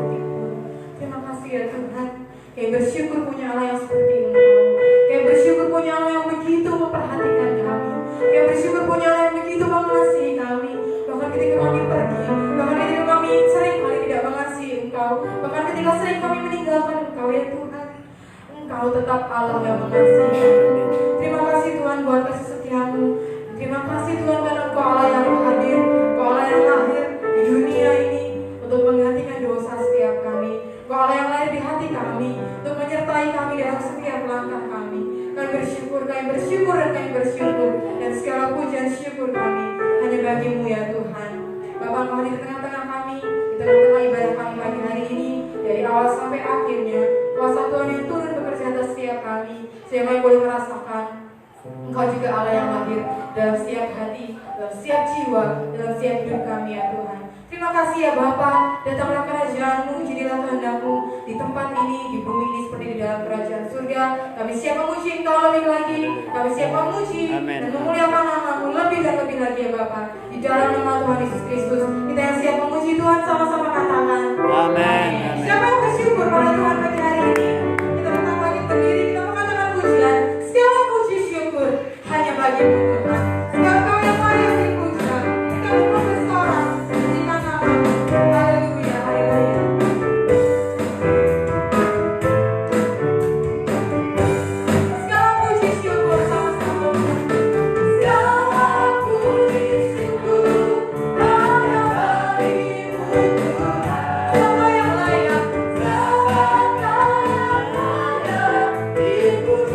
detik-detik. Terima kasih ya Tuhan. Kami bersyukur punya Allah yang seperti Engkau. Kami bersyukur punya Allah yang begitu memperhatikan kami. Kami bersyukur punya Allah yang begitu mengasihi kami. Bahkan ketika kami pergi, bahkan ketika kami sering kali tidak mengasihi Engkau, bahkan ketika sering kami meninggalkan Engkau ya Tuhan, Engkau tetap Allah yang mengasihi kami. Terima kasih Tuhan buat kasih setiamu. Terima kasih Tuhan karena Engkau Allah yang hadir, Engkau Allah yang lahir di dunia ini untuk menggantikan dosa setiap kami. Engkau Allah yang lahir di hati kami untuk menyertai kami dalam setiap langkah kami. Kami bersyukur, dan kami bersyukur, dan segala pujian syukur kami hanya bagimu ya Tuhan. Bapa, Engkau hadir di tengah-tengah kami, di tengah-tengah ibadah kami pagi hari ini, dari awal sampai akhirnya. Kuasa Tuhan yang turun bekerja atas setiap kami, sehingga kami boleh merasakan Engkau juga Allah yang hadir dalam setiap hati, dalam setiap jiwa, dalam setiap hidup kami ya Tuhan. Terima kasih ya Bapa, datanglah kerajaan-Mu, jadilah kehendak-Mu di tempat ini, di bumi ini seperti di dalam kerajaan surga. Kami siap memuji Engkau lebih lagi, kami siap memuji dan memuliakan nama-Mu lebih dan lebih lagi ya Bapa. Di dalam nama Tuhan Yesus Kristus, kita yang siap memuji Tuhan sama-sama katakan Amin. Siapa yang bersyukur pada Tuhan pagi hari ini? Kita tetap bangkit berdiri, kita mengatakan pujian. Segala puji syukur hanya bagimu Tuhan. Segala Kau yang layak dipuja, kita bersorak pujikan nama-Mu. Haleluya, haleluya. Segala puji syukur sama-sama. Segala puji syukur hanya bagimu Tuhan. Sama yang layak, sama yang layak dipuja.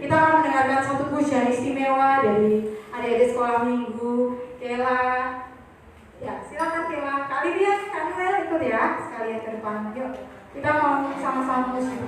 Kita akan mendengarkan satu pujian istimewa dari adik-adik sekolah minggu Kela. Ya, silakan Kela. Kali dia sekalian ikut ya, sekalian ke depan. Yuk, kita mau sama-sama musik.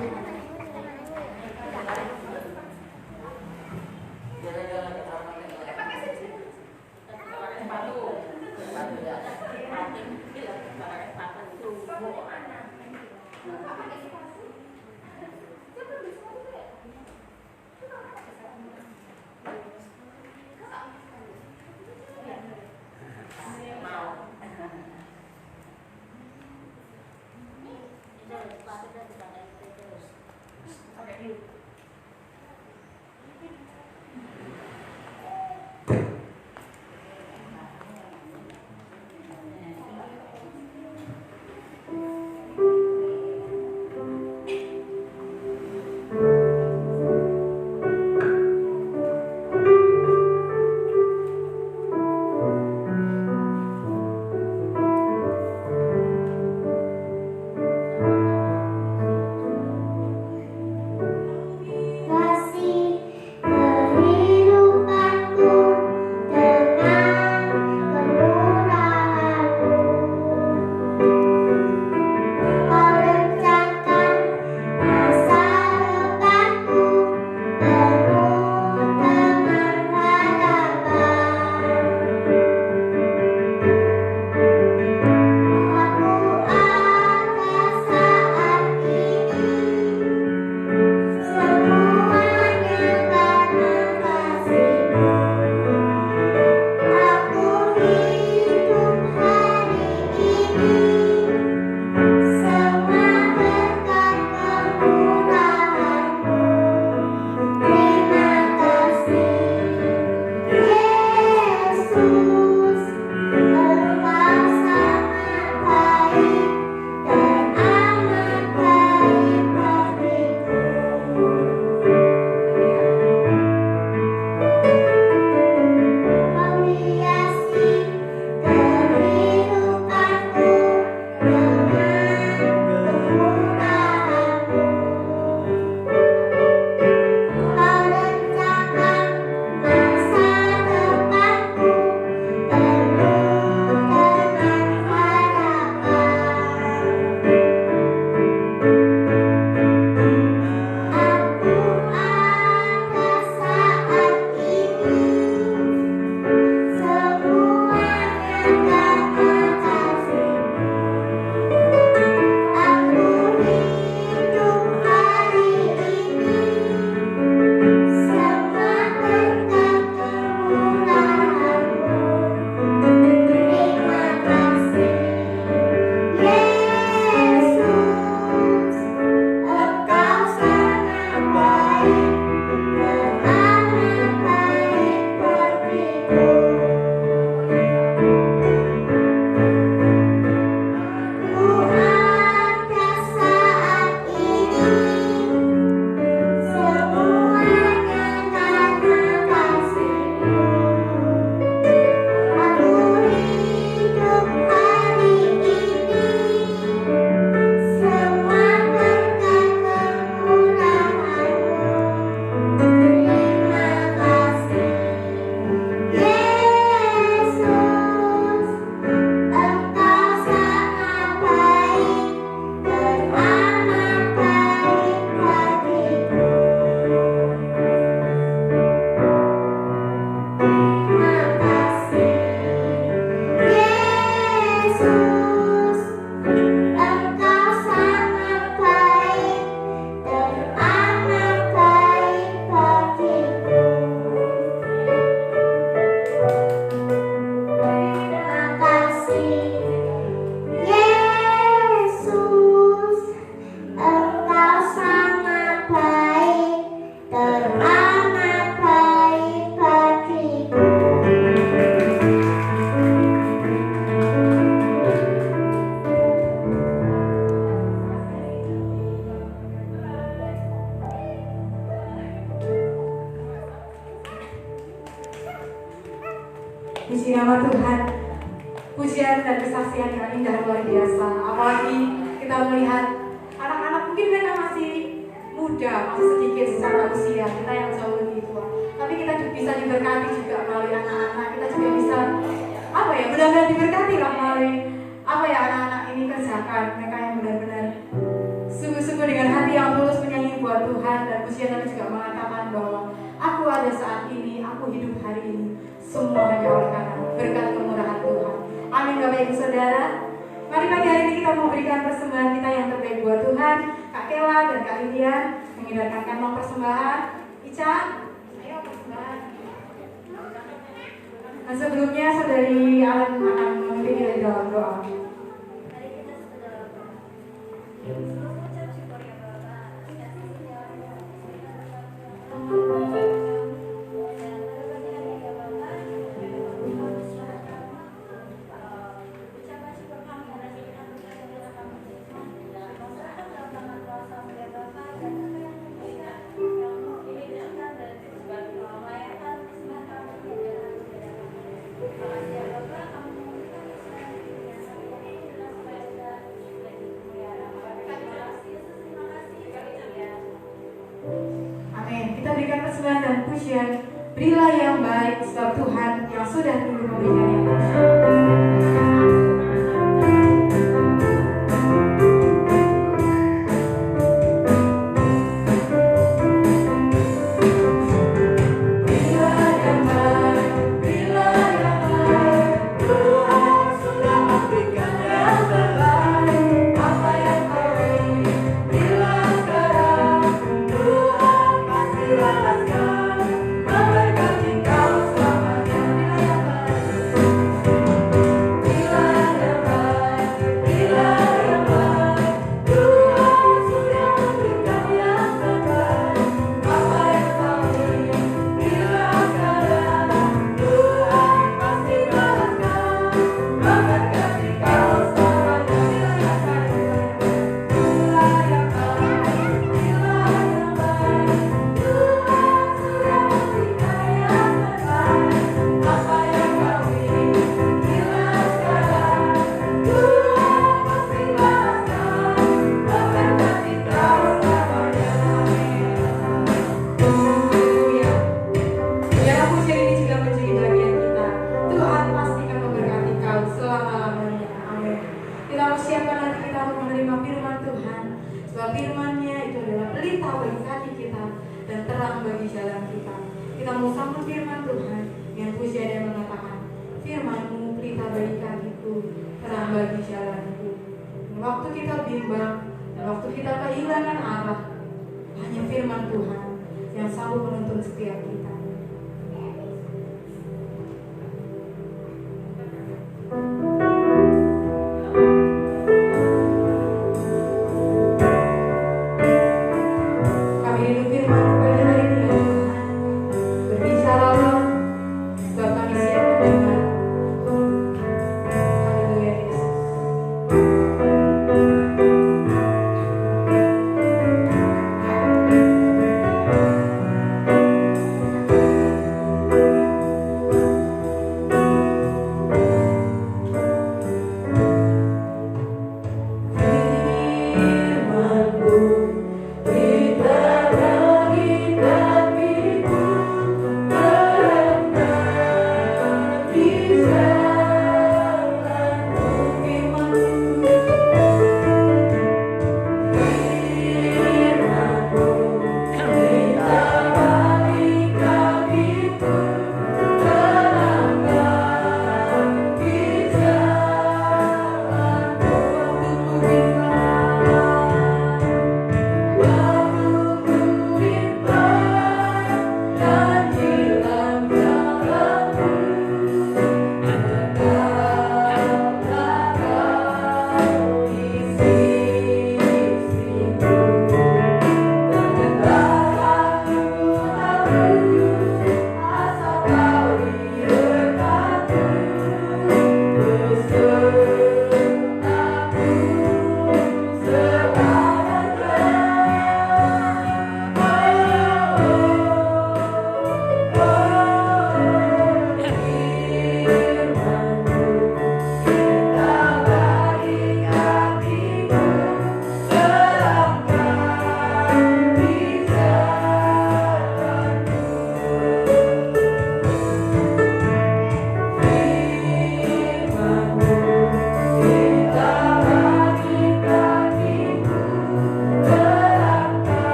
Puji nama Tuhan, pujian dan kesaksian yang indah luar biasa. Apalagi kita melihat anak-anak, mungkin mereka masih muda, masih sedikit secara usia, kita yang jauh lebih tua. Tapi kita bisa diberkati juga melalui anak-anak. Kita juga bisa benar-benar diberkati lah melalui anak-anak ini kerjakan. Mereka yang benar-benar sungguh-sungguh dengan hati yang tulus menyanyi buat Tuhan. Dan pujian juga mengatakan bahwa aku ada saat ini, aku hidup hari ini, semua hanya oleh karena berkat kemurahan Tuhan. Amin Bapak Ibu Saudara. Mari pagi hari ini kita mau berikan persembahan kita yang terbaik buat Tuhan. Kak Kela dan Kak Lilian mengedarkan kantong persembahan. Ica, ayo persembahan. Dan sebelumnya Saudari Alan akan memimpin kita dalam doa. Mari kita berdoa. Selalu ucap syukur ya Bapak. Persembahan dan pujian, berilah yang baik sebab Tuhan yang sudah dulu memberikan yang baik.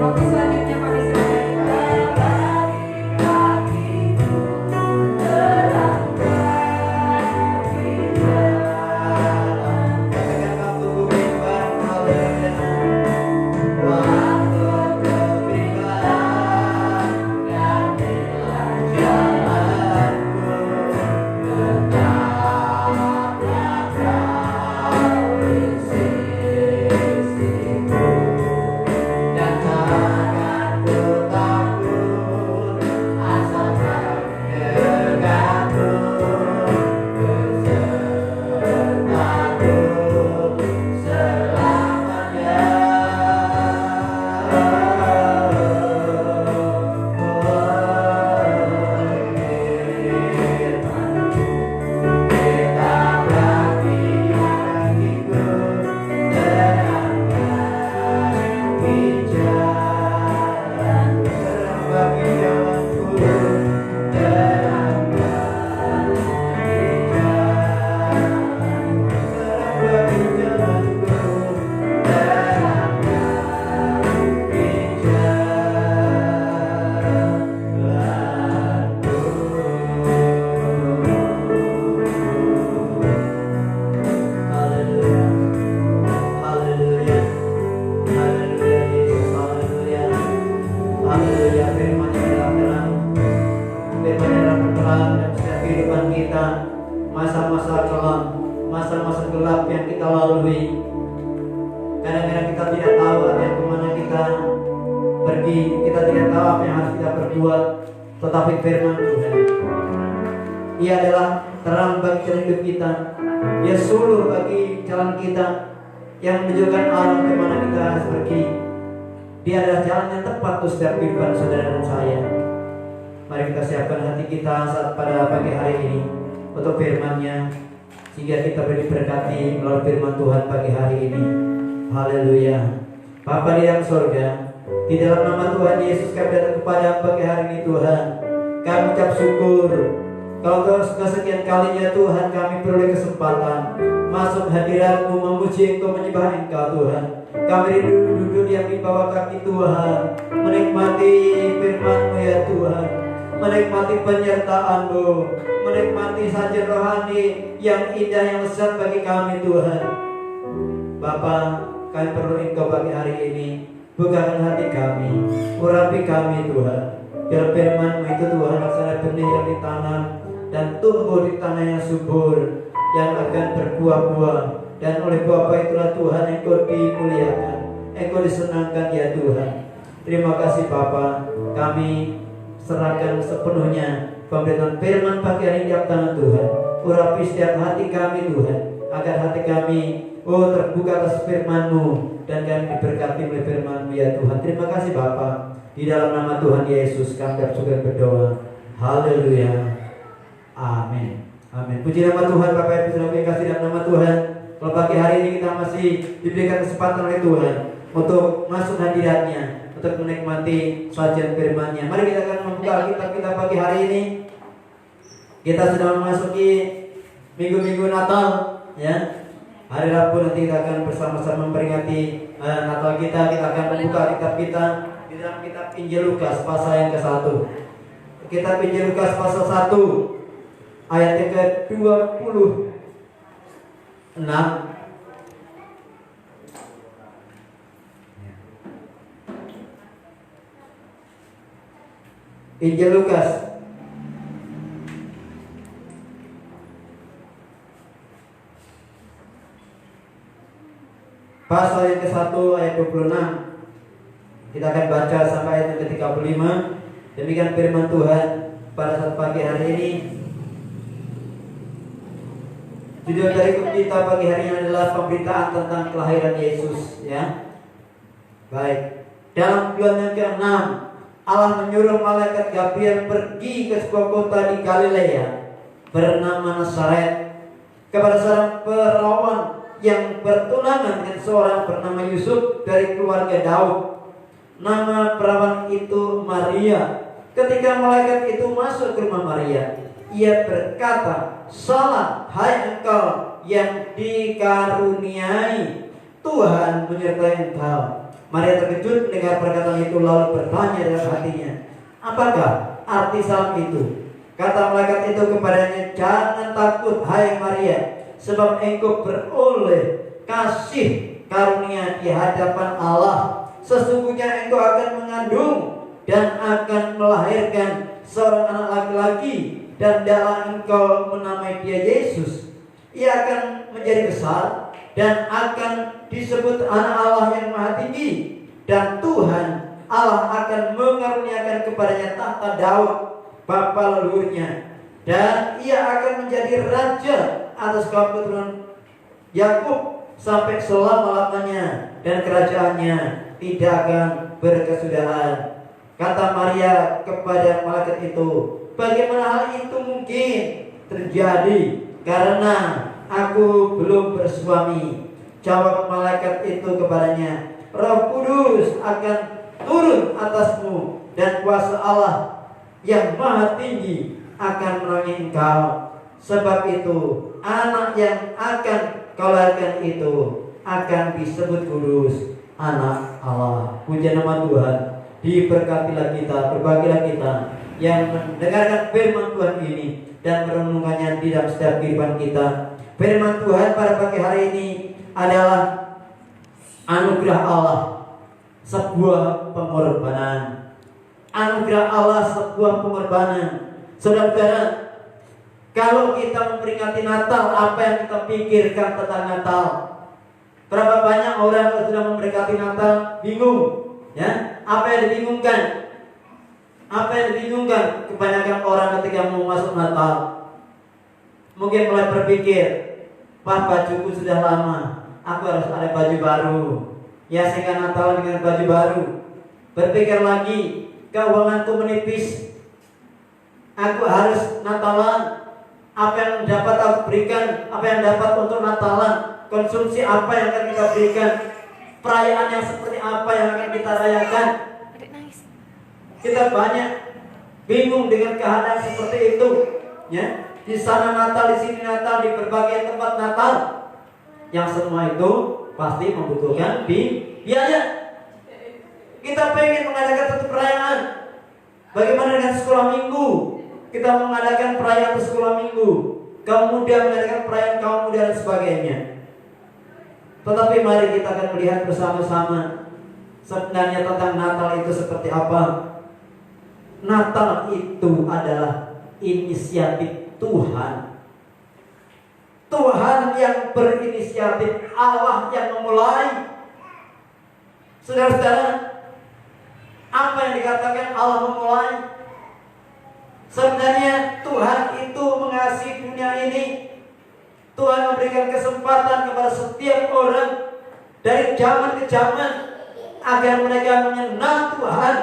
waktu selanjutnya kami serahkan. Masa-masa kelam, masa-masa gelap yang kita lalui. Kadang-kadang kita tidak tahu apa yang kemana kita pergi, kita tidak tahu apa yang harus kita perbuat. Tetapi firman Tuhan, Ia adalah terang bagi jalan hidup kita. Ia sulur bagi jalan kita yang menunjukkan arah kemana kita harus pergi. Dia adalah jalan yang tepat untuk setiap kehidupan saudara dan saya. Mari kita siapkan hati kita saat pada pagi hari ini untuk firman-Nya, sehingga kita diberkati melalui firman Tuhan pagi hari ini. Haleluya. Bapa di dalam surga, di dalam nama Tuhan Yesus kami datang kepada pagi hari ini Tuhan. Kami ucap syukur kalau kesekian kalinya Tuhan kami peroleh kesempatan masuk hadirat-Mu, memuji Engkau, menyembah Engkau Tuhan. Kami duduk diam di bawah kaki Tuhan, menikmati firman-Mu ya Tuhan, menikmati penyertaan-Mu, menikmati sajian rohani yang indah, yang lezat bagi kami Tuhan. Bapa, kami perlu Engkau pagi hari ini. Bukakan hati kami, urapi kami Tuhan. Biar firman-Mu itu Tuhan laksana benih yang ditanam dan tumbuh di tanah yang subur, yang akan berbuah-buah. Dan oleh buah itulah Tuhan Engkau dimuliakan, Engkau disenangkan ya Tuhan. Terima kasih Bapa, kami serahkan sepenuhnya pemberitaan firman pagi hari ini di tangan Tuhan. Urapi setiap hati kami Tuhan, agar hati kami terbuka atas firman-Mu dan kami diberkati oleh firman-Mu ya Tuhan. Terima kasih Bapa. Di dalam nama Tuhan Yesus kami bersyukur berdoa. Haleluya. Amin. Amin. Puji nama Tuhan. Bapak Ibu saudara kasih dalam nama Tuhan. Kalau pagi hari ini kita masih diberikan kesempatan oleh Tuhan untuk masuk hadirat-Nya, untuk menikmati sajian firman-Nya. Mari kita akan membuka Alkitab kita pagi hari ini. Kita sudah memasuki minggu-minggu Natal, ya. Hari Rabu nanti kita akan bersama-sama memperingati Natal kita. Kita akan membuka kitab kita di dalam kitab Injil Lukas pasal yang ke-1. Kitab Injil Lukas pasal 1 ayat yang ke-26. Injil Lukas pasal yang ke-1 ayat 26. Kita akan baca sampai ayat yang ke-35. Demikian firman Tuhan pada saat pagi hari ini. Judul dari kita pagi hari ini adalah pemberitaan tentang kelahiran Yesus, ya. Baik. Dalam bulan yang ke-6, Allah menyuruh malaikat Gabriel pergi ke sebuah kota di Galilea bernama Nazaret kepada seorang perawan yang bertunangan dengan seorang bernama Yusuf dari keluarga Daud. Nama perawan itu Maria. Ketika malaikat itu masuk ke rumah Maria, ia berkata, "Salam, hai engkau yang dikaruniai, Tuhan menyertai engkau." Maria terkejut mendengar perkataan itu lalu bertanya dalam hatinya, apakah arti salam itu? Kata malaikat itu kepadanya, jangan takut hai Maria, sebab engkau beroleh kasih karunia di hadapan Allah. Sesungguhnya engkau akan mengandung dan akan melahirkan seorang anak laki-laki, dan dalam engkau menamai dia Yesus. Ia akan menjadi besar dan akan disebut anak Allah yang maha tinggi, dan Tuhan Allah akan mengaruniakan kepadanya tahta Daud bapa leluhurnya, dan ia akan menjadi raja atas kaum keturunan Yakub sampai selama-lamanya, dan kerajaannya tidak akan berkesudahan. Kata Maria kepada malaikat itu, bagaimana hal itu mungkin terjadi, karena aku belum bersuami? Jawab malaikat itu kepadanya, Roh Kudus akan turun atasmu, dan kuasa Allah yang maha tinggi akan menaungi engkau. Sebab itu anak yang akan kau lahirkan itu akan disebut kudus, anak Allah. Puji nama Tuhan. Diberkatilah kita, berbahagialah kita yang mendengarkan firman Tuhan ini dan merenungkannya di dalam setiap kehidupan kita. Firman Tuhan pada pagi hari ini adalah anugerah Allah, sebuah pengorbanan. Anugerah Allah, sebuah pengorbanan. Saudara-saudara, kalau kita memperingati Natal, apa yang kita pikirkan tentang Natal? Berapa banyak orang yang sudah memperingati Natal bingung, ya? Apa yang dibingungkan? Apa yang dibingungkan kebanyakan orang ketika mau masuk Natal? Mungkin mulai berpikir, Pak, bajuku sudah lama, aku harus ada baju baru. Ya, sehingga Natal dengan baju baru. Berpikir lagi, keuanganku menipis, aku harus Natalan. Apa yang dapat aku berikan, apa yang dapat untuk Natalan, konsumsi apa yang akan kita berikan, perayaan yang seperti apa yang akan kita rayakan. Kita banyak bingung dengan keadaan seperti itu, ya. Di sana Natal, di sini Natal, di berbagai tempat Natal, yang semua itu pasti membutuhkan biaya. Kita pengen mengadakan satu perayaan. Bagaimana dengan sekolah minggu? Kita mengadakan perayaan sekolah minggu, kaum muda mengadakan perayaan kaum muda dan sebagainya. Tetapi mari kita akan melihat bersama-sama sebenarnya tentang Natal itu seperti apa. Natal itu adalah inisiatif Tuhan. Tuhan yang berinisiatif, Allah yang memulai. Saudara-saudara, apa yang dikatakan Allah memulai? Sebenarnya Tuhan itu mengasihi dunia ini. Tuhan memberikan kesempatan kepada setiap orang dari zaman ke zaman agar mereka mengenal Tuhan.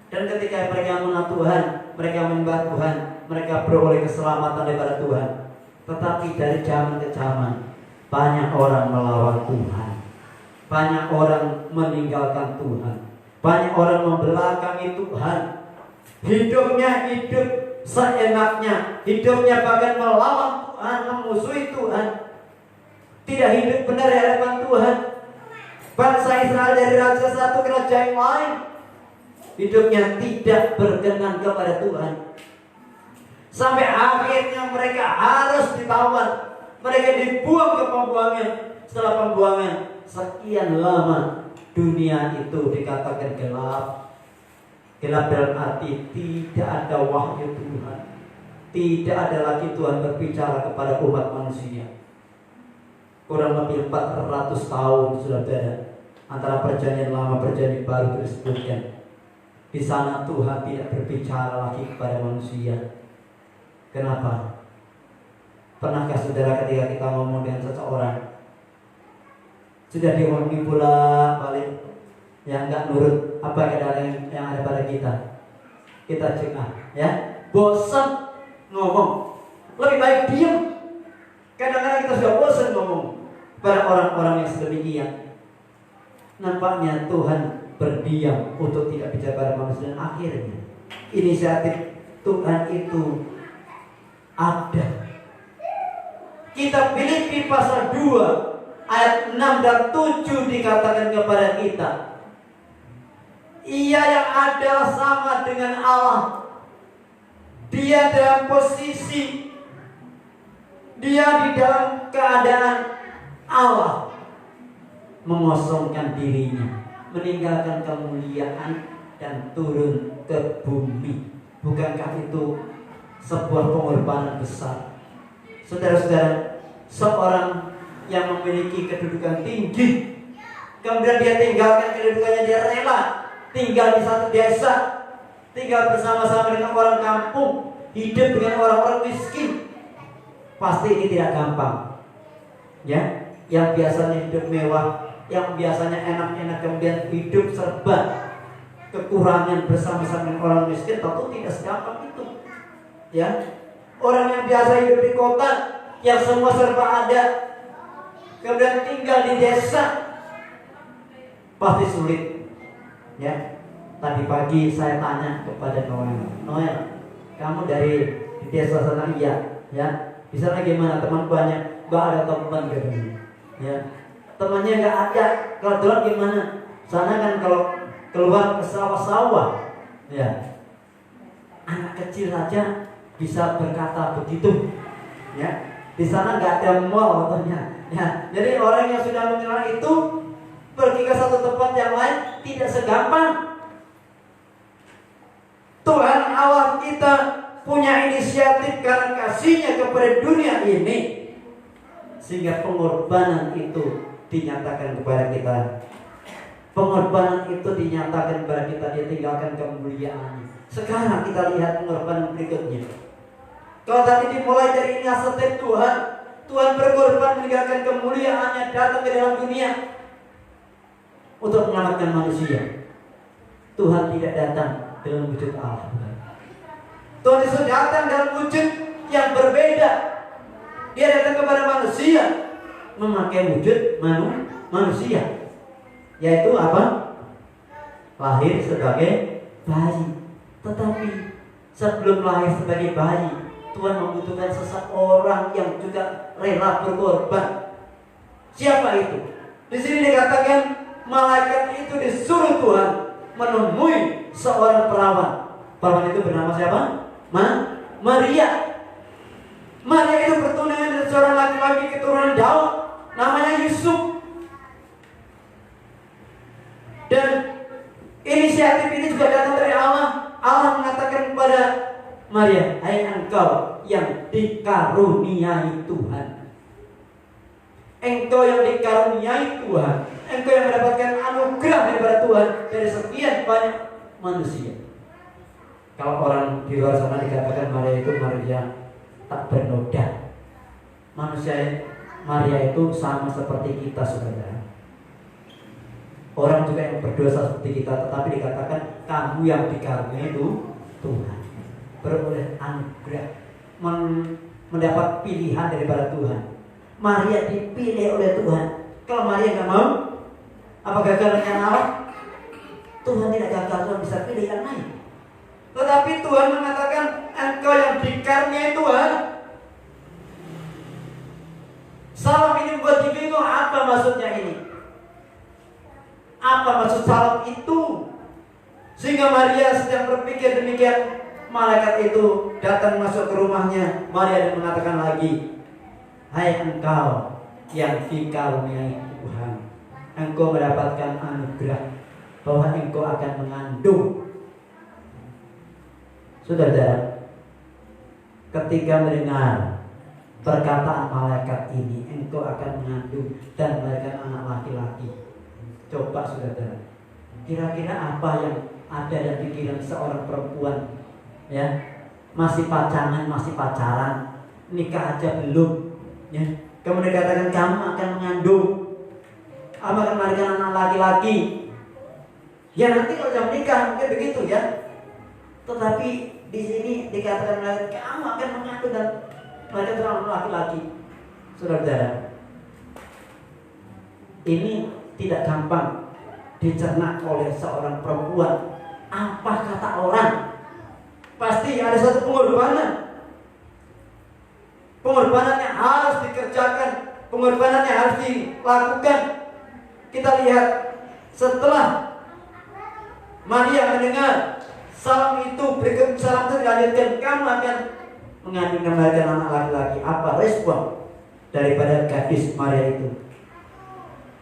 Dan ketika mereka mengenal Tuhan, mereka menyembah Tuhan, mereka beroleh keselamatan daripada Tuhan. Tetapi dari zaman ke zaman, banyak orang melawan Tuhan, banyak orang meninggalkan Tuhan, banyak orang membelakangi Tuhan. Hidupnya hidup seenaknya, hidupnya bahkan melawan Tuhan, memusuhi Tuhan, tidak hidup benar di hadapan Tuhan. Bangsa Israel dari raja satu ke raja yang lain, hidupnya tidak berkenan kepada Tuhan. Sampai akhirnya mereka harus ditawan, mereka dibuang ke pembuangan. Setelah pembuangan sekian lama, dunia itu dikatakan gelap. Gelap dalam arti tidak ada wahyu Tuhan, tidak ada lagi Tuhan berbicara kepada umat manusia. Kurang lebih 400 tahun sudah ada antara perjanjian lama perjanjian baru disebutkan. Di sana Tuhan tidak berbicara lagi kepada manusia. Kenapa? Pernahkah saudara ketika kita ngomong dengan seseorang, sudah diomongi pula balik, yang enggak nurut apa yang ada pada kita cengah, ya, bosan ngomong, lebih baik diam. Kadang-kadang kita sudah bosan ngomong pada orang-orang yang sedemikian. Nampaknya Tuhan berdiam untuk tidak bicara pada manusia, dan akhirnya inisiatif Tuhan itu ada. Kitab Filipi pasal 2 ayat 6 dan 7 dikatakan kepada kita, ia yang ada sama dengan Allah. Dia dalam posisi, dia di dalam keadaan Allah, mengosongkan dirinya, meninggalkan kemuliaan dan turun ke bumi. Bukankah itu sebuah pengorbanan besar? Saudara-saudara, seorang yang memiliki kedudukan tinggi, kemudian dia tinggalkan kedudukannya, dia rela tinggal di satu desa, tinggal bersama-sama dengan orang kampung, hidup dengan orang-orang miskin. Pasti ini tidak gampang, ya. Yang biasanya hidup mewah, yang biasanya enak-enak, kemudian hidup serba kekurangan bersama-sama dengan orang miskin, tentu tidak segampang itu, ya. Orang yang biasa hidup di kota, yang semua serba ada, kemudian tinggal di desa, pasti sulit, ya. Tadi pagi saya tanya kepada Noel, kamu dari desa sana? Iya, ya. Di sana gimana? Teman banyak? Gak ada teman gitu, ya. Temannya gak ada. Kalau doang gimana? Sana kan kalau keluar ke sawah-sawah, ya. Anak kecil saja bisa berkata begitu, ya. Di sana gak ada mall katanya, ya. Jadi orang yang sudah mengenal itu pergi ke satu tempat yang lain tidak segampang. Tuhan Allah kita punya inisiatif karena kasih-Nya kepada dunia ini, sehingga pengorbanan itu dinyatakan kepada kita. Pengorbanan itu dinyatakan kepada kita, dia tinggalkan kemuliaan. Sekarang kita lihat pengorbanan berikutnya. Kalau tadi dimulai dari inisiatif Tuhan, Tuhan berkorban meninggalkan kemuliaan-Nya, datang ke dalam dunia untuk menyelamatkan manusia. Tuhan tidak datang dalam wujud Allah. Tuhan Yesus datang dalam wujud yang berbeda. Dia datang kepada manusia memakai wujud manusia, yaitu apa? Lahir sebagai bayi. Tetapi sebelum lahir sebagai bayi, Tuhan membutuhkan seseorang yang juga rela berkorban. Siapa itu? Di sini dikatakan malaikat itu disuruh Tuhan menemui seorang perawan. Perawan itu bernama siapa? Maria. Maria itu bertunangan dengan seorang laki-laki keturunan Daud, namanya Yusuf. Dan inisiatif ini juga datang dari Allah. Allah mengatakan kepada Maria, hai engkau yang dikaruniai Tuhan. Engkau yang dikaruniai Tuhan, engkau yang mendapatkan anugerah daripada Tuhan dari sekian banyak manusia. Kalau orang di luar sana dikatakan Maria itu Maria tak bernoda. Maria itu sama seperti kita, saudara. Orang juga yang berdosa seperti kita, tetapi dikatakan kamu yang dikaruniai itu Tuhan, beroleh anugerah, mendapat pilihan daripada Tuhan. Maria dipilih oleh Tuhan. Kalau Maria nggak mau, apa gagal dengan Allah? Tuhan tidak gagal, Tuhan bisa pilih yang lain. Tetapi Tuhan mengatakan engkau yang dikaruniai Tuhan. Salam ini buat bingung, apa maksudnya ini? Apa maksud salam itu? Sehingga Maria sedang berpikir demikian, malaikat itu datang masuk ke rumahnya Maria dan mengatakan lagi, hai engkau yang dikaruniai Tuhan, engkau mendapatkan anugerah bahwa engkau akan mengandung. Saudara, ketika mendengar perkataan malaikat ini, engkau akan mengandung dan melahirkan anak laki-laki. Coba saudara, kira-kira apa yang ada dalam pikiran seorang perempuan, ya, masih pacaran, nikah aja belum, ya. Kemudian dikatakan kamu akan mengandung, kamu akan melahirkan anak laki-laki. Ya nanti kalau jam nikah mungkin begitu, ya. Tetapi di sini dikatakan kamu akan mengandung dan melahirkan seorang laki-laki. Saudara, ini tidak gampang dicerna oleh seorang perempuan. Apa kata orang? Pasti ada satu pengorbanan yang harus dikerjakan pengorbanan yang harus dilakukan. Kita lihat setelah Maria mendengar salam itu, berikut salam itu dilanjutkan, kamu akan mengandung dan melahirkan anak laki-laki. Apa respon daripada gadis Maria itu?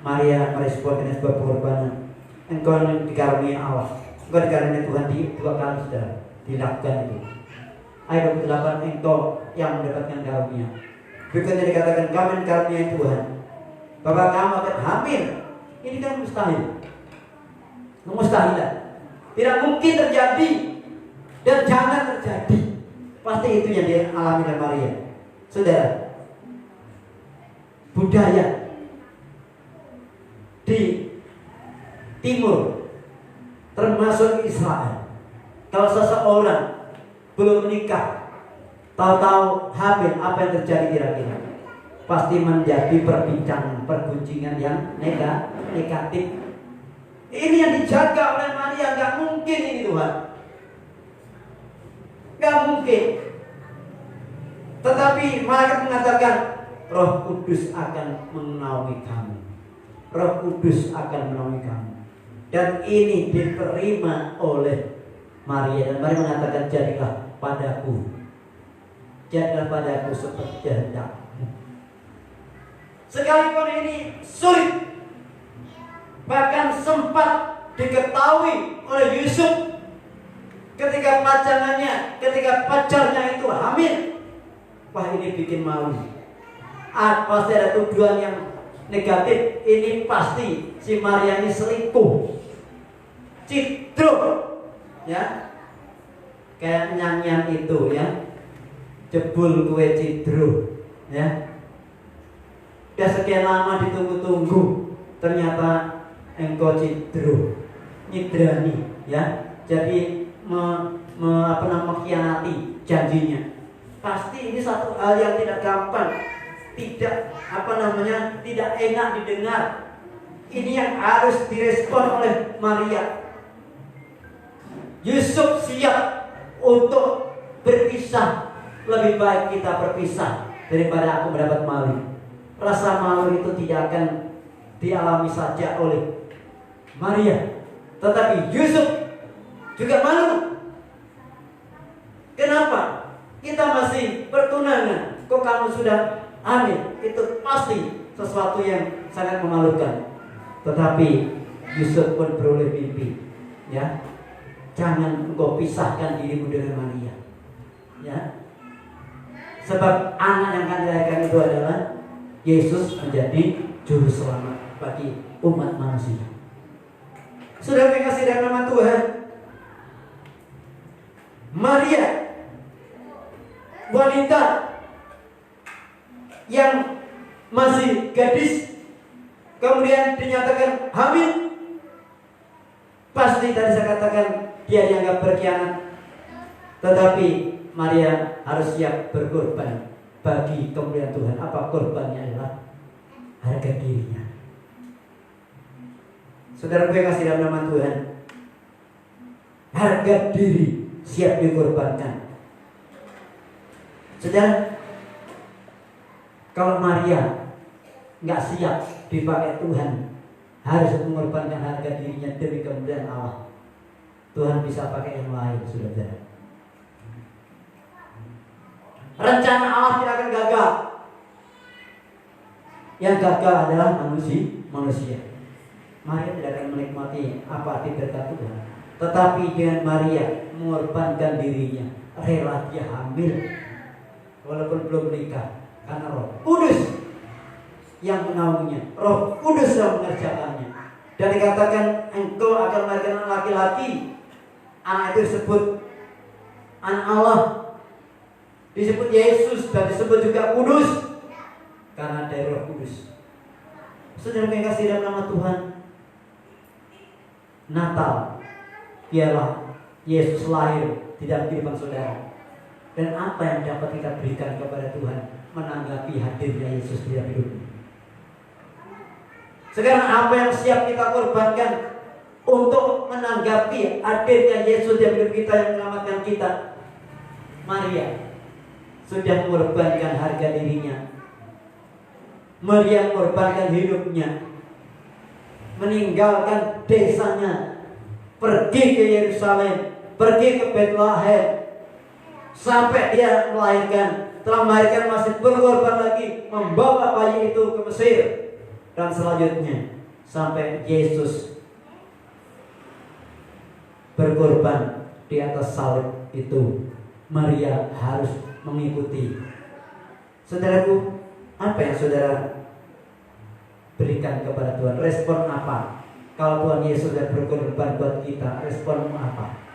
Maria merespon dengan sebuah pengorbanan. Engkau dikaruniai Allah, engkau dikaruniai Tuhan di 2 kali sudah dilakukan itu. Ayat 28, engkau yang mendapatkan karunia. Berikutnya dikatakan kamu dikaruniai Tuhan, bahwa kamu akan hamil. Ini kan mustahil, mustahilan, tidak mungkin terjadi dan jangan terjadi. Pasti itu yang dialami oleh Maria. Saudara, budaya di timur termasuk Israel, kalau seseorang belum menikah tahu-tahu hamil, apa yang terjadi kira-kira? Pasti menjadi perbincangan, perguncingan yang negatif. Ini yang dijaga oleh Maria. Gak mungkin ini Tuhan, gak mungkin. Tetapi malaikat mengatakan Roh Kudus akan menaungi kamu, Roh Kudus akan menaungi kamu. Dan ini diterima oleh Maria. Dan Maria mengatakan jadilah padaku seperti kehendakmu. Sekalipun ini sulit, bahkan sempat diketahui oleh Yusuf ketika pacarnya itu hamil. Wah, ini bikin malu. Pasti ada tuduhan yang negatif. Ini pasti si Maria ini selingkuh, cidruk, ya, kayak nyanyian itu ya, jebul kue cidruk, ya. Udah sekian lama ditunggu-tunggu, ternyata engkau cidruk, nyidrani, ya. Jadi mengkhianati janjinya. Pasti ini satu hal yang tidak gampang, tidak tidak enak didengar. Ini yang harus direspon oleh Maria. Yusuf siap untuk berpisah. Lebih baik kita berpisah daripada aku mendapat malu. Rasa malu itu tidak akan dialami saja oleh Maria, tetapi Yusuf juga malu. Kenapa? Kita masih bertunangan, kok kamu sudah hamil? Itu pasti sesuatu yang sangat memalukan. Tetapi Yusuf pun beroleh mimpi, ya. Jangan engkau pisahkan dirimu dengan Maria, ya. Sebab anak yang akan dilahirkan itu adalah Yesus menjadi juru selamat bagi umat manusia. Sudah dikasih dalam nama Tuhan, Maria, wanita yang masih gadis, kemudian dinyatakan hamil. Pasti tadi saya katakan dia dianggap berkhianat, tetapi Maria harus siap berkorban bagi kemuliaan Tuhan. Apa korbannya? Adalah harga dirinya. Saudara gue kasih dalam nama Tuhan, harga diri siap dikorbankan. Saudara, kalau Maria nggak siap dipakai Tuhan, harus mengorbankan harga dirinya demi kemuliaan Allah, Tuhan bisa pakai yang lain, saudara. Rencana Allah tidak akan gagal. Yang gagal adalah manusia. Maria tidak akan menikmati apa arti berkat Tuhan. Tetapi dengan Maria mengorbankan dirinya, rela dia hamil walaupun belum menikah, karena Roh Kudus yang menaunginya, Roh Kudus yang mengerjakannya. Dan dikatakan engkau akan melahirkan laki-laki. Anak itu disebut anak Allah, disebut Yesus, dan disebut juga Kudus karena dari Roh Kudus. Saudara yang kasih dalam nama Tuhan, Natal biarlah Yesus lahir di dalam kehidupan saudara. Dan apa yang dapat kita berikan kepada Tuhan menanggapi hadirnya Yesus di dalam hidupnya. Sekarang apa yang siap kita korbankan untuk menanggapi hadirnya Yesus di dalam hidup kita yang menyelamatkan kita? Maria sudah mengorbankan harga dirinya. Maria mengorbankan hidupnya, meninggalkan desanya, pergi ke Yerusalem, pergi ke Bethlehem, sampai dia melahirkan. Setelah melahirkan masih berkorban lagi, membawa bayi itu ke Mesir, dan selanjutnya sampai Yesus berkorban di atas salib itu, Maria harus mengikuti. Saudaraku, apa yang saudara berikan kepada Tuhan? Respon apa? Kalau Tuhan Yesus sudah berkorban buat kita, responmu apa?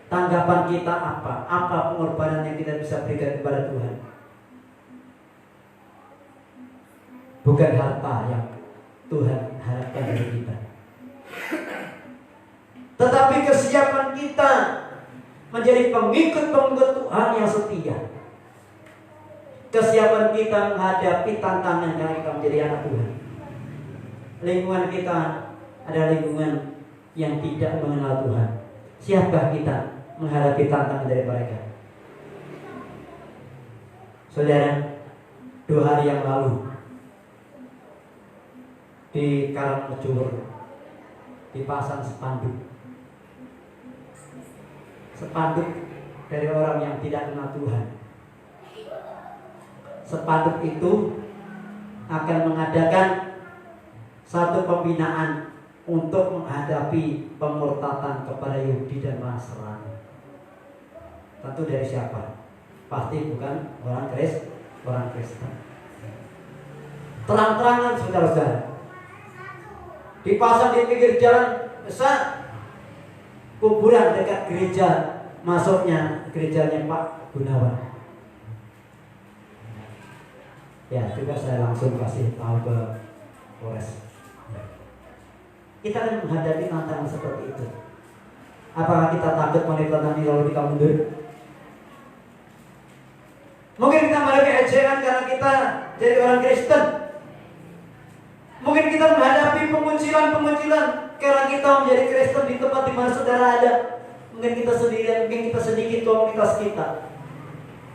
Tanggapan kita apa? Apa pengorbanan yang kita bisa berikan kepada Tuhan? Bukan harta yang Tuhan harapkan dari kita, tetapi kesiapan kita menjadi pengikut-pengikut Tuhan yang setia. Kesiapan kita menghadapi tantangan karena kita menjadi anak Tuhan. Lingkungan kita adalah lingkungan yang tidak mengenal Tuhan. Siapkah kita menghadapi tantangan dari mereka? Saudara, 2 hari yang lalu di Karangmujur dipasang spanduk dari orang yang tidak kenal Tuhan. Spanduk itu akan mengadakan satu pembinaan untuk menghadapi pemurtadan kepada Yahudi dan Nasrani. Tentu dari siapa? Pasti bukan orang Kristen. Terang-terangan saudara-saudara, dipasang di pinggir jalan besar, kuburan dekat gereja, masuknya gerejanya Pak Gunawan. Ya, juga saya langsung kasih tahu ke Polres. Kita akan menghadapi tantangan seperti itu. Apakah kita takut menitipkan lalu kita mundur? Mungkin kita menghadapi ejekan karena kita jadi orang Kristen. Mungkin kita menghadapi penguncilan karena kita menjadi Kristen di tempat di mana saudara ada. Mungkin kita sendirian, mungkin kita sedikit komunitas kita.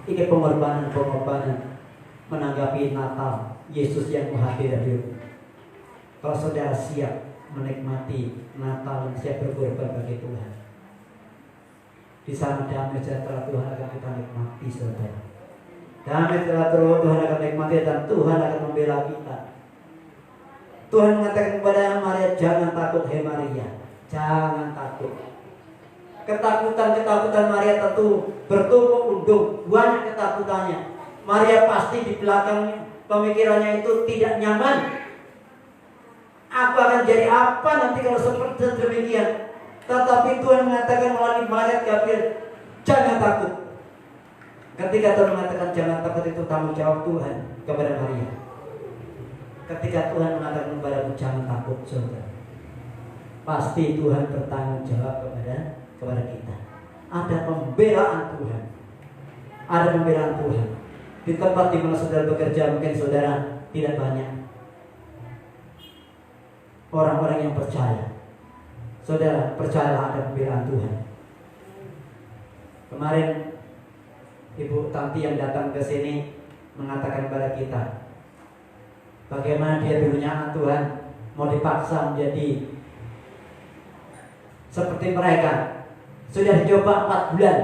Ini pengorbanan menanggapi Natal, Yesus yang menghadir di rumah. Kalau saudara siap menikmati Natal yang siap berkorban bagi Tuhan, di sana damai sejahtera Tuhan akan kita nikmati, saudara. Damai sejahtera Tuhan akan nikmati dan Tuhan akan membela kita. Tuhan mengatakan kepada Maria, jangan takut, hai Maria, jangan takut. Ketakutan Maria tentu bertumpuk undung, banyak ketakutannya. Maria pasti di belakang pemikirannya itu tidak nyaman. Aku akan jadi apa nanti kalau seperti demikian? Tetapi Tuhan mengatakan melalui malaikat Gabriel, jangan takut. Ketika Tuhan mengatakan jangan takut, itu tanggung jawab Tuhan kepada Maria. Ketika Tuhan mengatakan kepadamu jangan takut, saudara, pasti Tuhan bertanggung jawab kepada kita. Ada pembelaan Tuhan. Ada pembelaan Tuhan. Di tempat di mana saudara bekerja, mungkin saudara tidak banyak orang-orang yang percaya. Saudara, percayalah ada pembelaan Tuhan. Kemarin Ibu Tanti yang datang ke sini mengatakan kepada kita bagaimana dia dulunya anak Tuhan mau dipaksa menjadi seperti mereka. Sudah dicoba 4 bulan,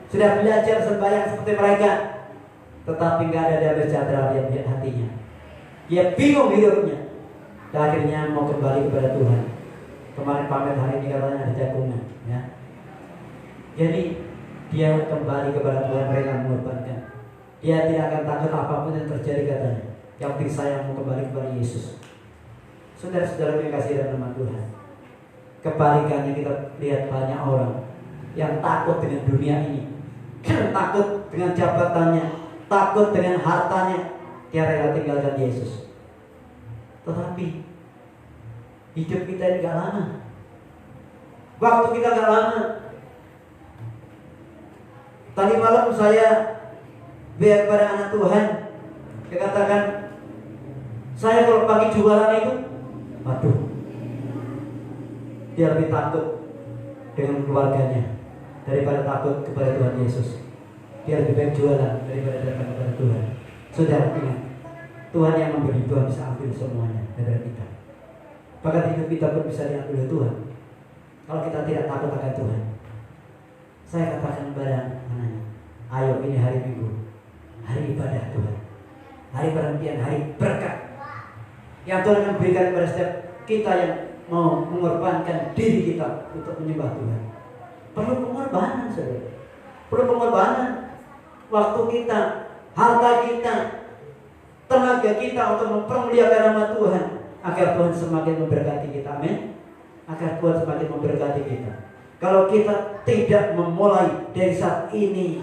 sudah belajar sembahyang seperti mereka, tetapi nggak ada damai sejahtera di hatinya. Dia bingung hidupnya. Dan akhirnya mau kembali kepada Tuhan. Kemarin pamit hari ini katanya ada jagungan, ya. Jadi dia kembali kepada Tuhan, rela mengorbankan. Dia tidak akan takut apapun yang terjadi katanya. Yang penting saya mau kembali kepada Yesus. Saudara-saudara yang kasih dalam nama Tuhan, kebalikannya kita lihat banyak orang yang takut dengan dunia ini, takut dengan jabatannya, takut dengan hartanya. Dia rela tinggalkan Yesus. Tetapi hidup kita ini gak lama, waktu kita gak lama. Tadi malam saya biar pada anak Tuhan, dia katakan, saya kalau pagi jualan itu, waduh, dia lebih takut dengan keluarganya daripada takut kepada Tuhan Yesus. Dia lebih baik jualan daripada datang kepada Tuhan. Saudara ingat, Tuhan yang memberi, Tuhan bisa ambil semuanya dari kita. Bahkan hidup kita pun bisa diambil oleh Tuhan kalau kita tidak takut akan Tuhan. Saya katakan kepada anaknya, ayo ini hari Minggu, hari ibadah Tuhan, hari perhentian, hari berkat yang Tuhan akan berikan kepada setiap kita yang mau mengorbankan diri kita untuk menyembah Tuhan. Perlu pengorbanan, saudara. Perlu pengorbanan waktu kita, harta kita, tenaga kita untuk mempermuliakan nama Tuhan, agar Tuhan semakin memberkati kita. Amin. Agar Tuhan semakin memberkati kita. Kalau kita tidak memulai dari saat ini,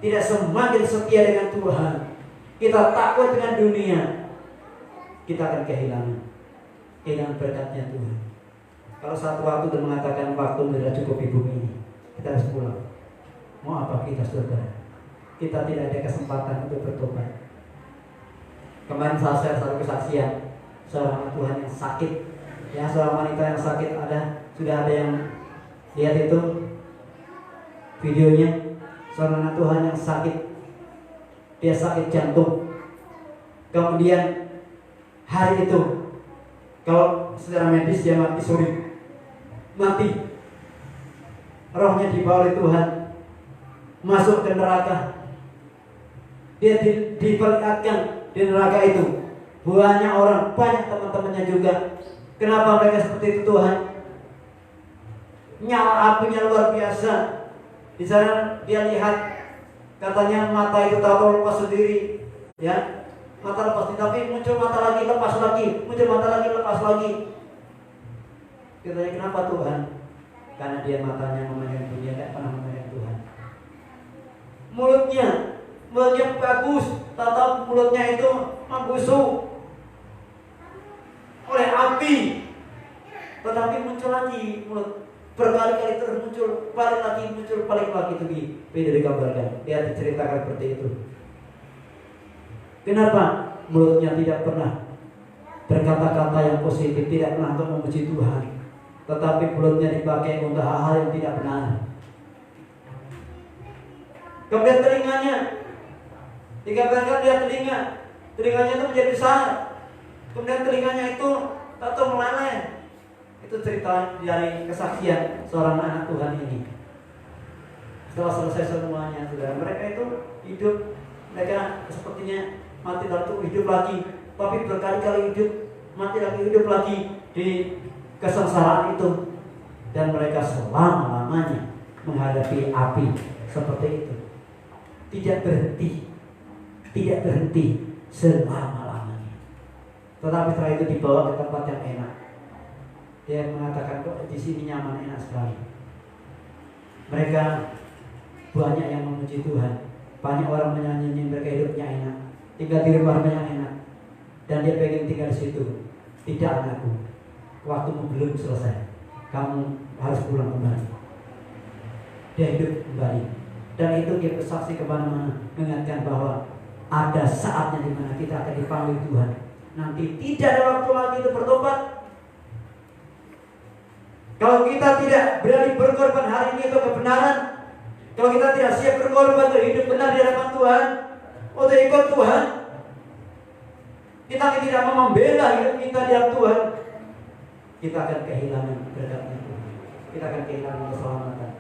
tidak semakin setia dengan Tuhan, kita takut dengan dunia, kita akan kehilangan berkatnya Tuhan. Kalau satu waktu Tuhan mengatakan waktu sudah cukup di bumi ini, kita harus pulang. Mau apa kita, saudara? Kita tidak ada kesempatan untuk bertobat. Kemarin saya share satu kesaksian seorang Tuhan yang sakit, ya, seorang wanita yang sakit. Sudah ada yang lihat itu videonya, seorang Tuhan yang sakit, dia sakit jantung. Kemudian hari itu, kalau secara medis dia mati suri, mati. Rohnya dibawa oleh Tuhan masuk ke neraka. Dia diperlihatkan di neraka itu banyak orang, banyak teman-temannya juga. Kenapa mereka seperti itu, Tuhan? Nyala apinya luar biasa. Di sana dia lihat, katanya mata itu tahu lepas sendiri, ya, mata lepas, tapi muncul mata lagi, lepas lagi, muncul mata lagi, lepas lagi. Katanya, kenapa Tuhan? Karena dia matanya memandang dunia, tidak pernah memandang Tuhan. Mulutnya bagus, tatap mulutnya itu membusuk oleh api, tetapi muncul lagi mulut, berkali-kali terus muncul, balik lagi muncul, balik lagi. Itu di video digambarkan, dia diceritakan seperti itu. Kenapa? Mulutnya tidak pernah berkata-kata yang positif, tidak pernah untuk memuji Tuhan, tetapi mulutnya dipakai untuk hal-hal yang tidak benar. Kemudian telinganya digambarkan, dia telinganya itu menjadi besar. Kemudian telinganya itu tato meleleh. Itu cerita dari kesaksian seorang anak Tuhan ini. Setelah selesai semuanya, saudara, mereka itu hidup, mereka sepertinya mati lalu hidup lagi, tapi berkali-kali hidup, mati lagi, hidup lagi di kesengsaraan itu. Dan mereka selama-lamanya menghadapi api seperti itu, tidak berhenti selama-lamanya. Tetapi setelah itu dibawa ke tempat yang enak. Dia mengatakan, kok di sini nyaman, enak sekali. Mereka banyak yang memuji Tuhan, banyak orang menyanyi, mereka hidupnya enak, tinggal di rumahnya yang enak, dan dia pengen tinggal di situ. Tidak, anakku, waktumu belum selesai, kamu harus pulang kembali. Dia hidup kembali, dan itu dia bersaksi kemana-mana, mengingatkan bahwa ada saatnya di mana kita akan dipanggil Tuhan. Nanti tidak ada waktu lagi untuk bertobat. Kalau kita tidak berani berkorban hari ini untuk kebenaran, kalau kita tidak siap berkorban untuk hidup benar di hadapan Tuhan, untuk ikut Tuhan, kita tidak mau membela hidup kita di hadapan Tuhan, kita akan kehilangan berkatnya Tuhan. Kita akan kehilangan keselamatan.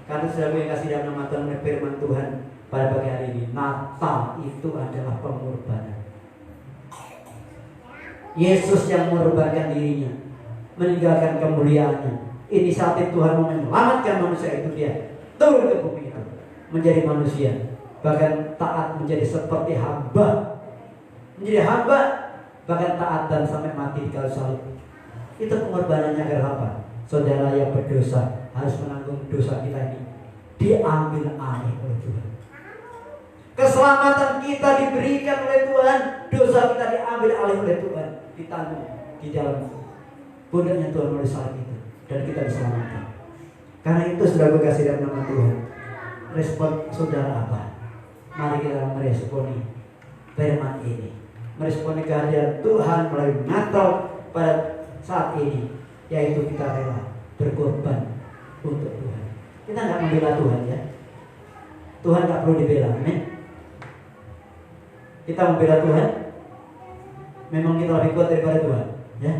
Karena sudah gue kasih dalam nama Tuhan, firman Tuhan pada pagi hari ini, Natal itu adalah pengorbanan. Yesus yang mengorbankan dirinya, meninggalkan kemuliaannya. Inisiatif Tuhan mau menyelamatkan manusia itu, dia turun ke bumi itu menjadi manusia, bahkan taat, menjadi seperti hamba, bahkan taat dan sampai mati di kayu salib. Itu pengorbanannya agar apa? Saudara yang berdosa harus menanggung dosa kita ini, diambil alih oleh Tuhan. Keselamatan kita diberikan oleh Tuhan, dosa kita diambil alih oleh Tuhan, ditanggung di dalam pundaknya Tuhan oleh salib itu, dan kita diselamatkan. Karena itu sudah berkasih dalam nama Tuhan. Respon saudara apa? Mari kita meresponi firman ini, meresponi kehadiran Tuhan melalui Natal pada saat ini, yaitu kita rela berkorban untuk Tuhan. Kita nggak membela Tuhan, ya. Tuhan nggak perlu dibela, amin. Kita membela Tuhan, memang kita lebih kuat daripada Tuhan, ya.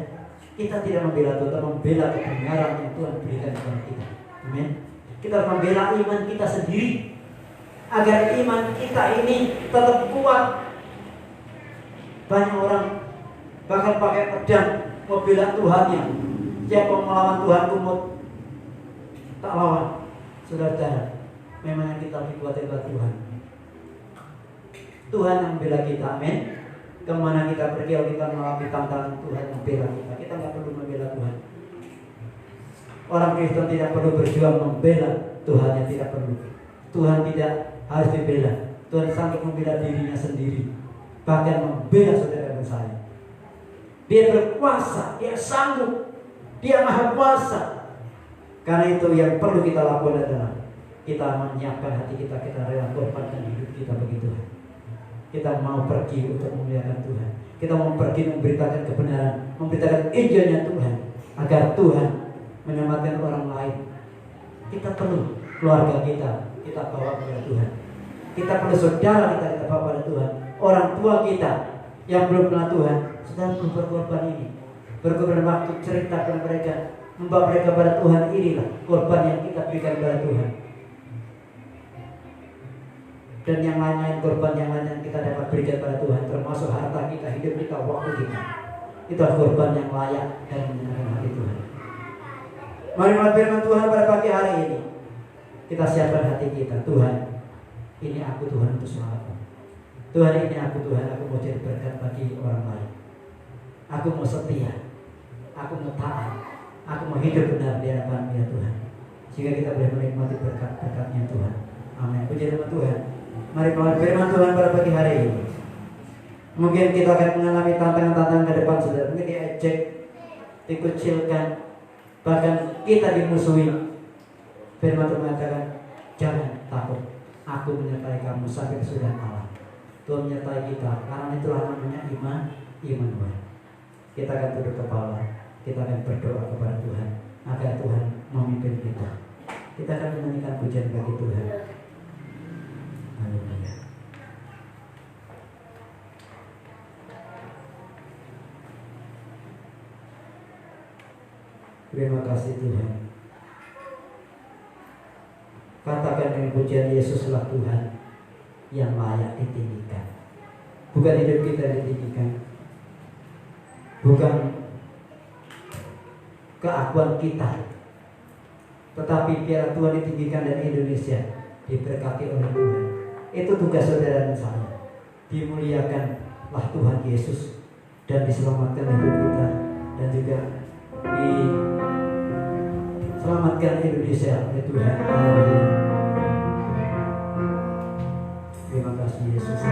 Kita tidak membela Tuhan, tapi membela kebenaran yang Tuhan berikan kepada kita. Amin. Kita harus membela iman kita sendiri agar iman kita ini tetap kuat. Banyak orang bahkan pakai pedang membela Tuhannya. Siapa mau melawan Tuhanku mau tak lawan. Saudara, memang yang kita lebih kuat adalah Tuhan. Tuhan yang membela kita, amin. Kemana kita pergi, kalau kita mengalami tantangan, Tuhan membela kita. Kita nggak perlu membela Tuhan. Orang Kristen tidak perlu berjuang membela Tuhannya, tidak perlu. Tuhan tidak harus dibela. Tuhan sanggup membela dirinya sendiri, bahkan membela saudara dan saya. Dia berkuasa, dia sanggup, dia maha kuasa. Karena itu yang perlu kita lakukan adalah kita menyiapkan hati kita, kita rela korbankan hidup kita bagi Tuhan. Kita mau pergi untuk memuliakan Tuhan. Kita mau pergi memberitakan kebenaran, memberitakan Injilnya Tuhan, agar Tuhan menyelamatkan orang lain. Kita perlu keluarga kita bawa kepada Tuhan. Kita perlu saudara kita bawa kepada Tuhan. Orang tua kita yang belum kenal Tuhan, sedang berkorban ini. Berkorban waktu cerita kepada mereka, membawa mereka kepada Tuhan. Inilah korban yang kita berikan kepada Tuhan. Dan yang lain-lain, korban yang lain yang kita dapat berikan pada Tuhan, termasuk harta kita, hidup kita, waktu kita. Itu adalah korban yang layak dan menyenangkan hati Tuhan. Mari firman Tuhan pada pagi hari ini. Kita siapkan hati kita. Tuhan, ini aku Tuhan untuk selamatan. Tuhan, ini aku Tuhan, aku mau jadi berkat bagi orang lain. Aku mau setia, aku mau taat, aku mau hidup benar di hadapan ya Tuhan. Sehingga kita boleh menikmati berkat-berkatnya Tuhan. Amin. Puji nama Tuhan. Mari melawan firman Tuhan pada pagi hari ini. Mungkin kita akan mengalami tantangan-tantangan ke depan, saudara. Mungkin diejek, dikucilkan, bahkan kita dimusuhi. Firman Tuhan mengatakan, jangan takut, aku menyertai kamu sampai kesudahan Allah. Tuhan menyertai kita, karena itulah namanya iman Tuhan. Kita akan tunduk kepala, kita akan berdoa kepada Tuhan agar Tuhan memimpin kita. Kita akan menyanyikan pujian bagi Tuhan. Haleluya. Terima kasih Tuhan. Katakan dengan pujian, Yesuslah Tuhan yang layak ditinggikan. Bukan hidup kita ditinggikan, bukan keakuan kita, tetapi biar Tuhan ditinggikan dan Indonesia diberkati oleh Tuhan. Itu tugas saudara dan saya. Dimuliakanlah Tuhan Yesus dan diselamatkan hidup kita, dan juga diselamatkan Indonesia oleh Tuhan. Terima kasih Yesus.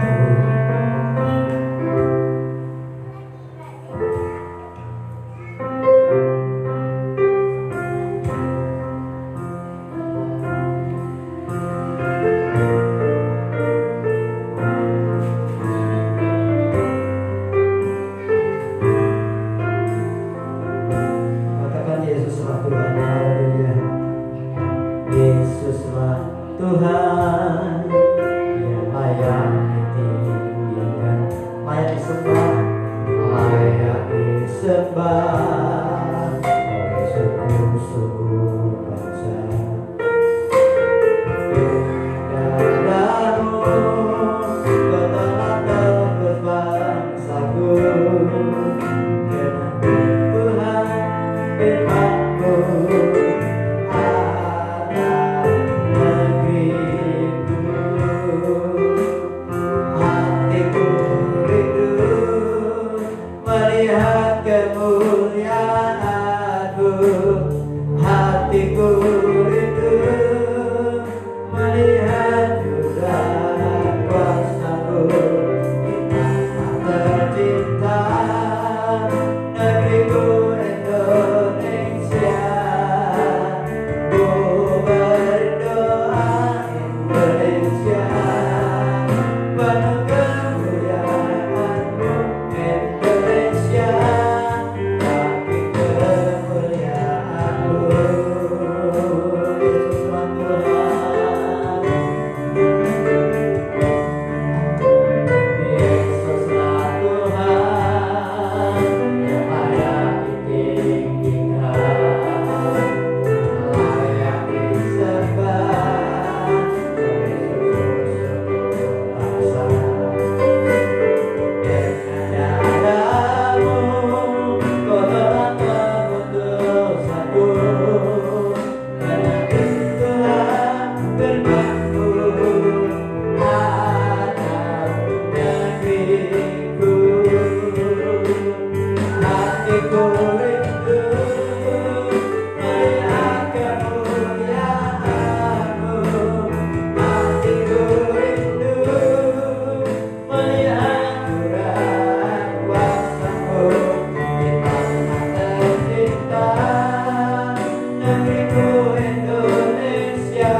negeriku Indonesia.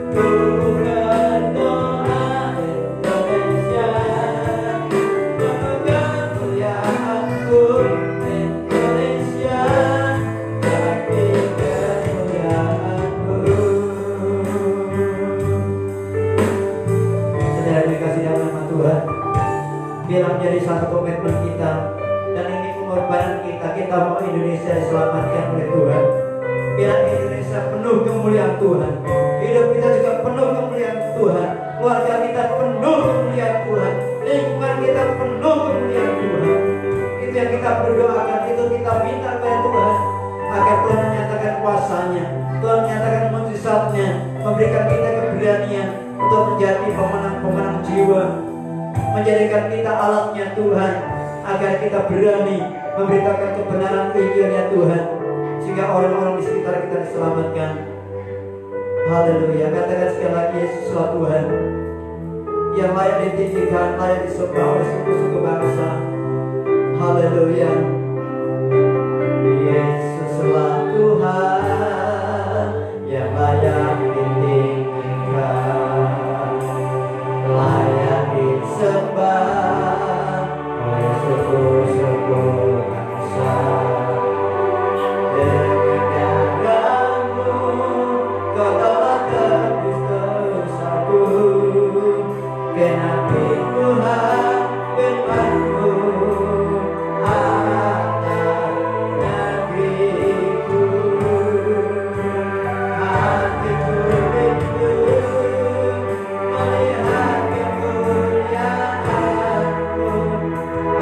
Ku berdoa Indonesia, pemegang kemuliaanku Indonesia, bagi kemuliaanku. Saudara dikasih dalam nama Tuhan, biar menjadi satu komitmen kita dan ini pengorbanan kita. Kita mau Indonesia diselamatkan oleh Tuhan. Biar Indonesia penuh kemuliaan Tuhan. Hidup kita juga penuh kemuliaan Tuhan. Keluarga kita penuh kemuliaan Tuhan. Lingkungan kita penuh kemuliaan Tuhan. Itu yang kita berdoakan, itu kita minta kepada Tuhan agar Tuhan menyatakan kuasanya, Tuhan menyatakan mujizatnya, memberikan kita keberanian untuk menjadi pemenang-pemenang jiwa, menjadikan kita alatnya Tuhan, agar kita berani memberitakan kebenaran Injilnya Tuhan, sehingga orang-orang di sekitar kita diselamatkan. Haleluya. Katakan sekali lagi, Yesuslah Tuhan yang layak ditinggikan, layak disembah oleh suku-suku bangsa. Haleluya. Yesuslah Tuhan yang layak ditinggikan, layak disembah oleh suku-suku bangsa. Dengan darahmu kau telah tebus dosaku, genapi Tuhan firman-Mu atas negeriku. Hatiku rindu melihat kemuliaan-Mu. Hatiku rindu melihat kuasa-Mu.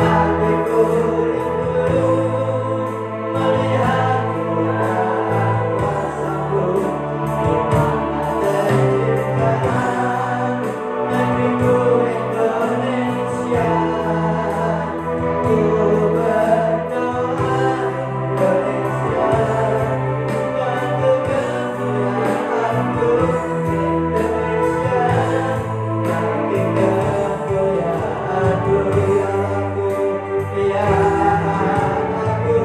Di mana terciptaan negeriku Indonesia. Ku berdoa Indonesia, bantu kemuliaan-Ku Indonesia, bagi kemuliaan-Ku. Ya aku, nyatakan kemuliaan-Mu. Ya aku,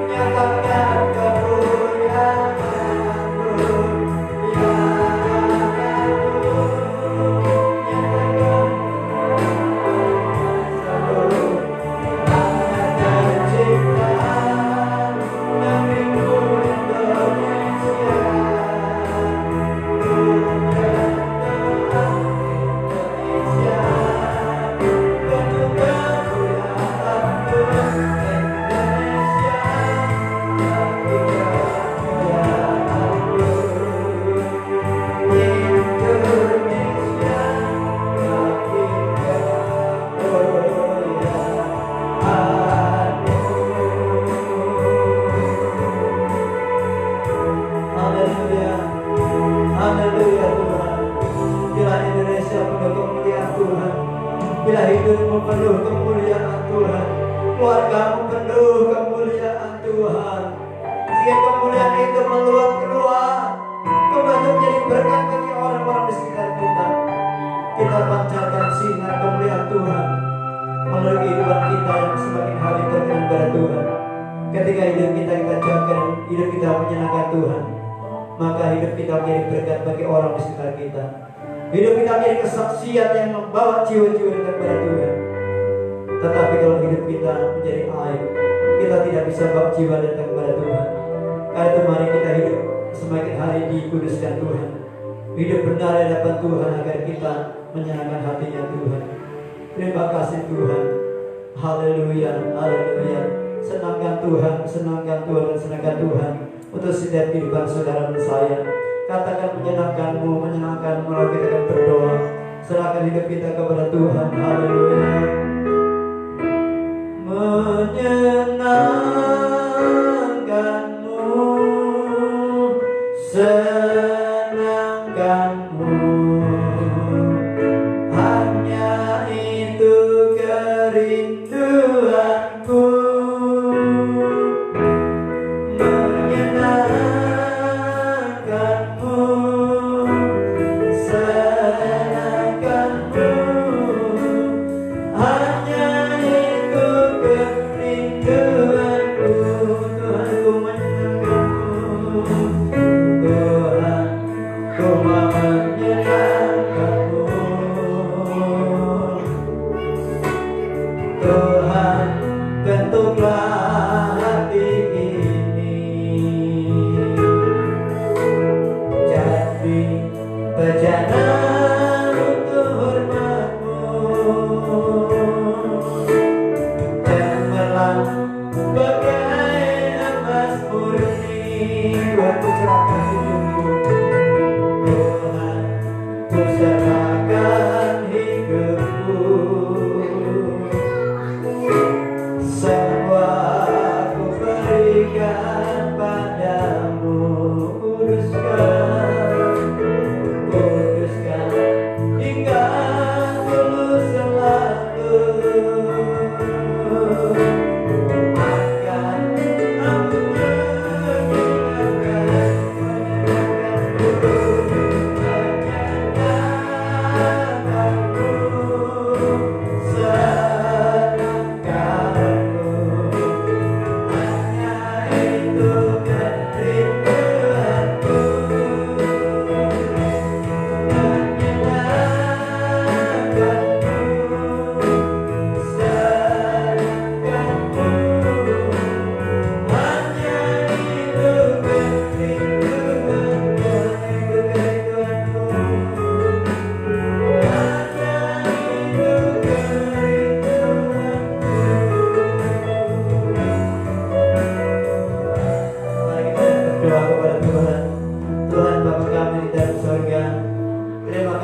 nyatakan kuasa-Mu. Tanah terciptaan negeriku Indonesia. Ku berdoa Indonesia, penuh kemuliaan-Mu Indonesia, bagi kemuliaan-Mu. Indonesia, bagi kemuliaan-Mu. Haleluya. Haleluya Tuhan. Bila Indonesia penuh kemuliaan Tuhan, bila hidupmu penuh kemuliaan Tuhan, keluargamu penuh kemuliaan Tuhan, sehingga kemuliaan itu meluap keluar, kembali menjadi berkat bagi orang-orang di sekitar kita. Kita pancarkan sinar kemuliaan Tuhan melalui kehidupan kita yang semakin hari berkenan pada Tuhan. Ketika hidup kita jaga, hidup kita menyenangkan Tuhan, maka hidup kita menjadi berkat bagi orang di sekitar kita. Hidup kita menjadi kesaksian yang membawa jiwa-jiwa kita kepada Tuhan. Tetapi kalau hidup kita menjadi aib, kita tidak bisa bawa jiwa datang kepada Tuhan. Karena itu mari kita hidup semakin hari dikuduskan Tuhan, hidup benar di hadapan Tuhan agar kita menyenangkan hatinya Tuhan. Terima kasih Tuhan. Haleluya, haleluya. Senangkan Tuhan, senangkan Tuhan, dan senangkan Tuhan untuk setiap kehidupan saudara dan saya. Katakan menyenangkan-Mu, menyenangkan-Mu, lalu kita akan berdoa. Serahkan hidup kita kepada Tuhan. Haleluya. Menyenangkan-Mu, senangkan-Mu, hanya itu kerinduanku. Menyenangkan-Mu, senangkan-Mu, hanya itu kerinduanku. Tuhan, ku Tuhan ku serahkan hidupku, Tuhan ku serahkan hidupku, semua ku berikan padamu. Kuduskan hingga tulus selalu.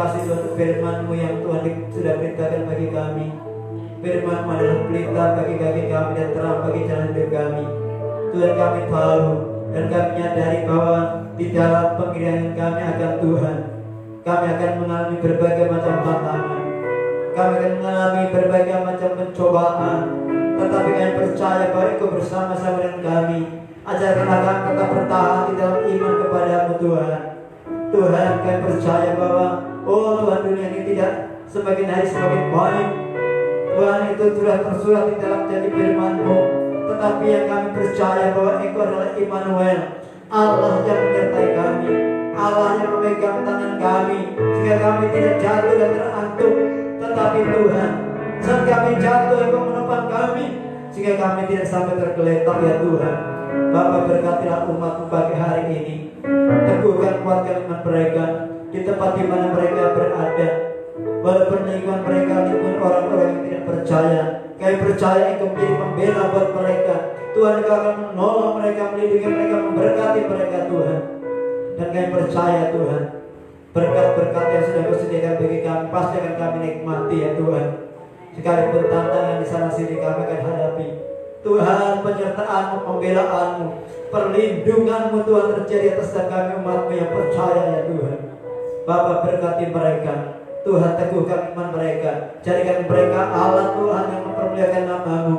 Akan aku firman-Mu yang Tuhan sudah perintahkan bagi kami. Firman-Mu adalah pelita bagi kaki kami dan terang bagi jalan hidup kami. Tuhan, kami tahu dan kami menyadari bahwa di dalam pengirian kami akan Tuhan, kami akan mengalami berbagai macam tantangan, kami akan mengalami berbagai macam pencobaan, tetapi kami percaya bahwa Engkau bersama-sama dengan kami. Ajarkanlah kami tetap bertahan di dalam iman kepadamu Tuhan. Tuhan, kami percaya bahwa Tuhan, dunia ini tidak semakin hari semakin baik. Tuhan, itu sudah tersurat di dalam janji firman-Mu. Tetapi yang kami percaya bahwa Engkau adalah Immanuel, Allah yang menyertai kami, Allah yang memegang tangan kami, sehingga kami tidak jatuh dan terantuk. Tetapi Tuhan, saat kami jatuh, Engkau menopang kami, sehingga kami tidak sampai tergeletak ya Tuhan. Bapa, berkatilah umat-Mu pagi hari ini. Teguhkan, kuatkan iman mereka di tempat di mana mereka berada. Walaupun lingkungan mereka lingkungan orang-orang yang tidak percaya, kami percaya Engkau menjadi pembela buat mereka. Tuhan, Engkau akan menolong mereka, melindungi mereka, memberkati mereka Tuhan. Dan kami percaya Tuhan, berkat-berkat yang sudah Kau sediakan bagi kami pasti akan kami nikmati ya Tuhan. Sekalipun tantangan di sana sini kami akan hadapi, Tuhan, penyertaan-Mu, pembelaan-Mu, perlindungan-Mu Tuhan terjadi atas kami umat-Mu yang percaya ya Tuhan. Bapa, berkati mereka, Tuhan, teguhkan iman mereka, jadikan mereka alat Tuhan yang mempermuliakan nama-Mu,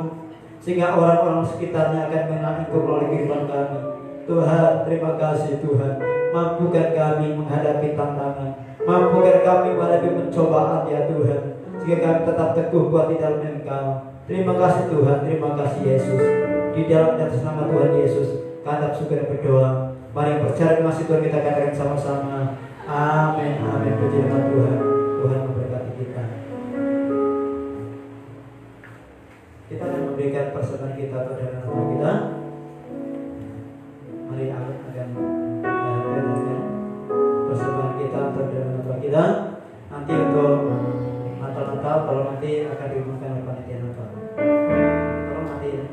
sehingga orang-orang sekitarnya akan mengenal Engkau melalui kehidupan kami. Tuhan, terima kasih Tuhan, mampukan kami menghadapi tantangan, mampukan kami menghadapi pencobaan ya Tuhan, sehingga kami tetap teguh kuat di dalam Engkau. Terima kasih Tuhan, terima kasih Yesus. Di dalam dan atas nama Tuhan Yesus, kami syukur dan berdoa. Mari yang percaya masih Tuhan kita katakan sama-sama. Amin, amin. Puji nama Tuhan. Tuhan memberkati kita. Kita akan memberikan persembahan kita kepada nama kita. Mari akan memberikan persembahan kita untuk nama kita. Nanti untuk Natal, kalau nanti akan diumumkan oleh panitia Natal. Tolong nanti ya.